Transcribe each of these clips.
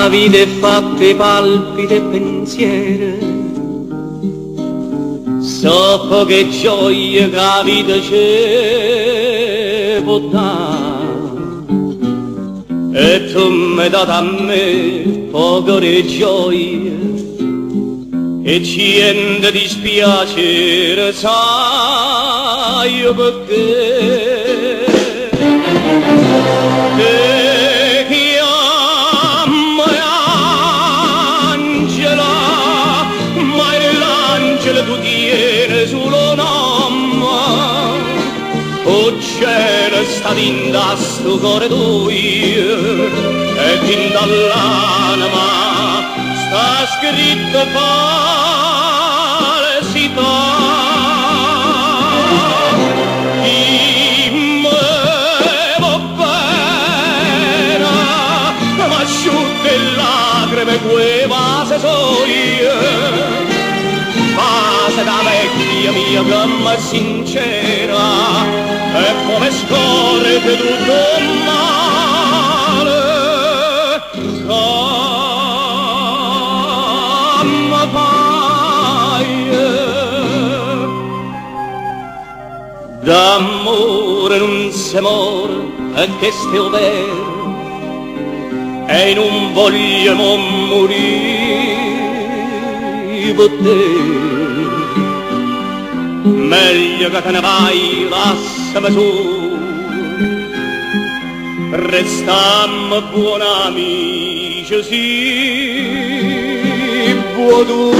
vita è fatta di palpiti e pensieri, so poche gioie che la vita ci può dare, e tu mi hai dato a me poche di gioie e niente di dispiacere, sai perché? Te chiamo Angela, ma l'angelo tu tieni solo nome. O cielo sta in sto corridoio e in dall'anima sta scritto falsità. Lacrime quei vase soie, vase da vecchia mia gamma sincera, e come scorre tutto male, gamma paie. D'amore non si muore, e che stia vero, e non voglio morire per te. Meglio che te ne vai, lasciami su, restammo buoni amici, sì, buon tu.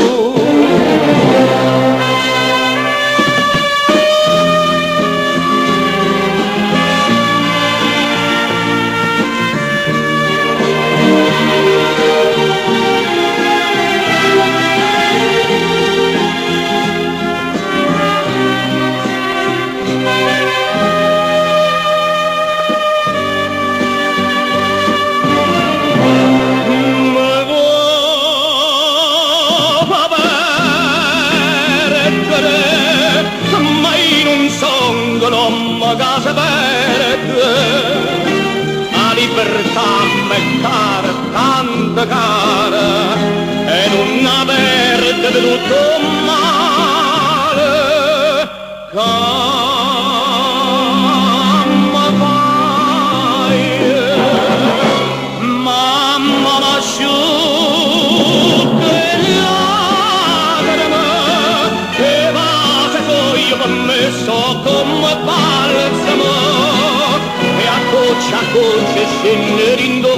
Casa verde, la libertà m'è cara, tanto cara, e non averde di tutto male, mamma vai, mamma m'asciuga le lacrime, che vase io per me so come balsamo, e a goccia scende rindo